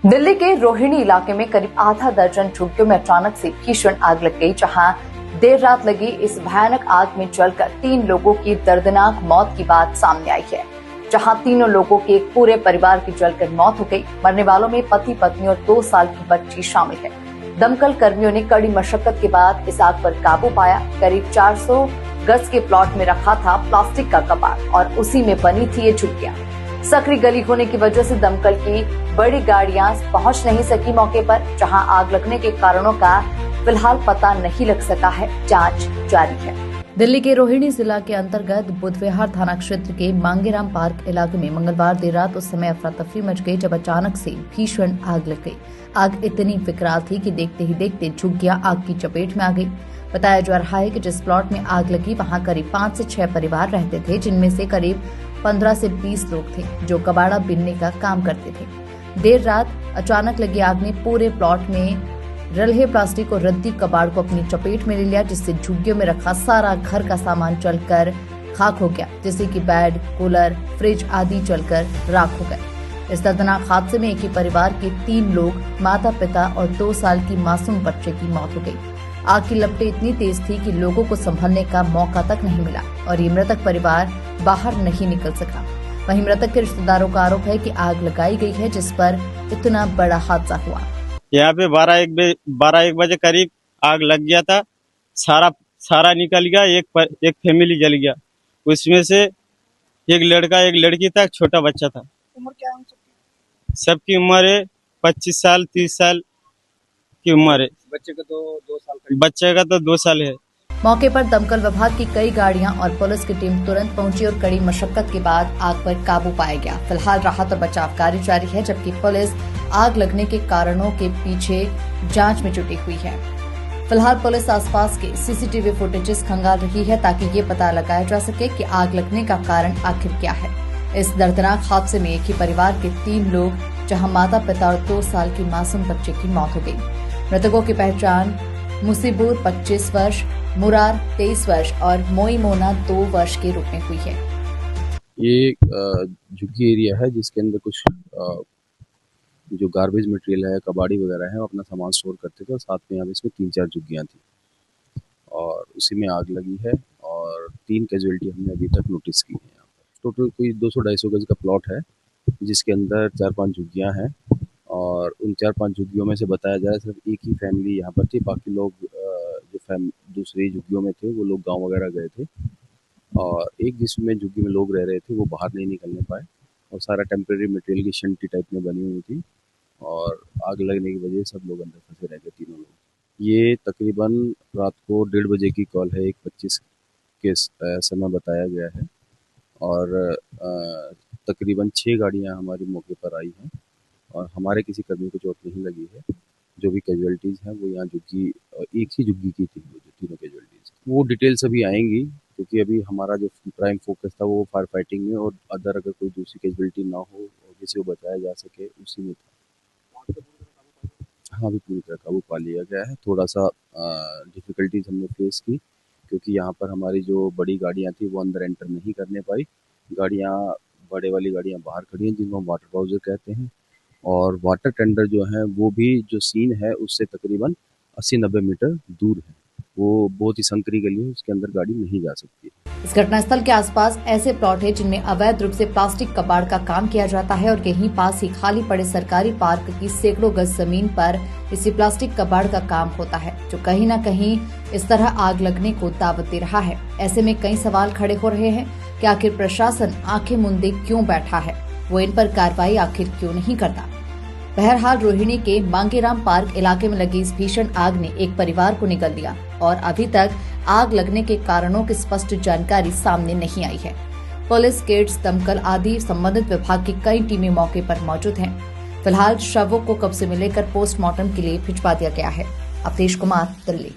दिल्ली के रोहिणी इलाके में करीब आधा दर्जन झुग्गियों में अचानक से भीषण आग लग गई, जहां देर रात लगी इस भयानक आग में जलकर 3 लोगों की दर्दनाक मौत की बात सामने आई है। जहां तीनों लोगों के एक पूरे परिवार की जलकर मौत हो गई। मरने वालों में पति पत्नी और 2 साल की बच्ची शामिल है। दमकल कर्मियों ने कड़ी मशक्कत के बाद इस आग पर काबू पाया। करीब 400 गज के प्लॉट में रखा था प्लास्टिक का कबाड़ और उसी में बनी थी ये झुग्गियां। सकरी गली होने की वजह से दमकल की बड़ी गाड़ियां पहुंच नहीं सकी मौके पर। जहां आग लगने के कारणों का फिलहाल पता नहीं लग सका है, जांच जारी है। दिल्ली के रोहिणी जिला के अंतर्गत बुधविहार थाना क्षेत्र के मांगेराम पार्क इलाके में मंगलवार देर रात उस समय अफरा तफरी मच गई जब अचानक से भीषण आग लग गई। आग इतनी फिकराल थी कि देखते ही देखते झुग्गियां आग की चपेट में आ गई। बताया जा रहा है कि जिस प्लॉट में आग लगी वहां करीब 5 से 6 परिवार रहते थे, जिनमें से करीब 15 से 20 लोग थे जो कबाड़ा बीनने का काम करते थे। देर रात अचानक लगी आग ने पूरे प्लॉट में रहे प्लास्टिक और रद्दी कबाड़ को अपनी चपेट में ले लिया, जिससे झुग्गियों में रखा सारा घर का सामान जलकर खाक हो गया, जैसे कि बेड, कूलर, फ्रिज आदि जलकर राख हो गए। इस दर्दनाक हादसे में एक ही परिवार के 3 लोग, माता पिता और 2 साल की मासूम बच्चे की मौत हो गई। आग की लपटें इतनी तेज थी कि लोगों को संभलने का मौका तक नहीं मिला और ये मृतक परिवार बाहर नहीं निकल सका। वहीं मृतक के रिश्तेदारों का आरोप है कि आग लगाई गई है, जिस पर इतना बड़ा हादसा हुआ। यहाँ पे 12-1 बजे करीब आग लग गया था। सारा निकल गया। एक फैमिली जल गया। उसमें से एक लड़का एक लड़की था, छोटा बच्चा था। उम्र क्या है उन सबकी? सबकी उम्र है 25 साल 30 साल की उम्र है। बच्चे का तो 2 साल का। बच्चे का तो 2 साल है। मौके पर दमकल विभाग की कई गाड़ियां और पुलिस की टीम तुरंत पहुंची और कड़ी मशक्कत के बाद आग पर काबू पाया गया। फिलहाल राहत और बचाव कार्य जारी है, जबकि पुलिस आग लगने के कारणों के पीछे जांच में जुटी हुई है। फिलहाल पुलिस आसपास के सीसीटीवी फुटेजेस खंगाल रही है ताकि ये पता लगाया जा सके कि आग लगने का कारण आखिर क्या है। इस दर्दनाक हादसे में एक ही परिवार के 3 लोग, जहां माता पिता और 2 साल की मासूम बच्चे की मौत हो गई। मृतकों की पहचान मुसीबुर 25 वर्ष, मुरार 23 वर्ष और मोईमोना 2 वर्ष के रूप में हुई है। ये झुग्गी एरिया है जिसके अंदर कुछ जो गार्बेज मटेरियल है, कबाड़ी वगैरह है, वो अपना सामान स्टोर करते थे और साथ में यहाँ पे इसमें 3-4 झुग्गियाँ थी और उसी में आग लगी है और 3 कैजुअलिटी हमने अभी तक नोटिस की है। यहाँ पर टोटल कोई 200-250 गज का प्लॉट है जिसके अंदर 4-5 झुग्गियाँ हैं और उन 4-5 झुग्गियों में से बताया जाए सिर्फ एक ही फैमिली यहाँ पर थी। बाकी लोग जो दूसरी झुग्गियों में थे वो लोग गांव वगैरह गए थे और एक जिसमें झुग्गी में लोग रह रहे थे वो बाहर नहीं निकलने पाए और सारा टेम्परेरी मटेरियल की शंटी टाइप में बनी हुई थी और आग लगने की वजह से सब लोग अंदर फंसे रह गए, तीनों लोग। ये तकरीबन रात को 1:30 बजे की कॉल है, 1:25 के समय बताया गया है और तकरीबन 6 गाड़ियाँ हमारी मौके पर आई हैं और हमारे किसी कर्मी को चोट नहीं लगी है। जो भी कैजुअलिटीज़ हैं वो यहाँ झुग्गी एक ही झुग्गी की थी, वो जो तीनों कैजुअलिटीज़ वो डिटेल्स अभी आएंगी क्योंकि अभी हमारा जो प्राइम फोकस था वो फायर फाइटिंग में और अदर अगर कोई दूसरी कैजुअलिटी ना हो और किसी को बचाया जा सके उसी में था। हाँ, अभी पूरी तरह काबू पा लिया गया है। थोड़ा सा डिफ़िकल्टीज हमने फेस की क्योंकि यहाँ पर हमारी जो बड़ी गाड़ियाँ थी वो अंदर एंटर नहीं करने पाई। बड़े वाली गाड़ियाँ बाहर खड़ी हैं जिनको हम वाटर बाउजर कहते हैं और वाटर टेंडर जो है वो भी जो सीन है उससे तकरीबन 80-90 मीटर दूर है। वो बहुत ही संकरी गली है, उसके अंदर गाड़ी नहीं जा सकती। इस घटनास्थल के आसपास ऐसे प्लॉट है जिनमें अवैध रूप से प्लास्टिक कबाड़ का काम किया जाता है और यहीं पास ही खाली पड़े सरकारी पार्क की सैकड़ों गज जमीन पर इसी प्लास्टिक कबाड़ का काम होता है, जो कहीं न कहीं इस तरह आग लगने को दावत दे रहा है। ऐसे में कई सवाल खड़े हो रहे हैं कि आखिर प्रशासन आंखें मूंदे क्यों बैठा है, वो इन पर कार्रवाई आखिर क्यों नहीं करता। बहरहाल रोहिणी के मांगेराम पार्क इलाके में लगी इस भीषण आग ने एक परिवार को निगल दिया और अभी तक आग लगने के कारणों की स्पष्ट जानकारी सामने नहीं आई है। पुलिस, गेट्स, दमकल आदि संबंधित विभाग की कई टीमें मौके पर मौजूद हैं। फिलहाल शवों को कब्जे में लेकर पोस्टमार्टम के लिए भिजवा दिया गया है। अवधेश कुमार, दिल्ली।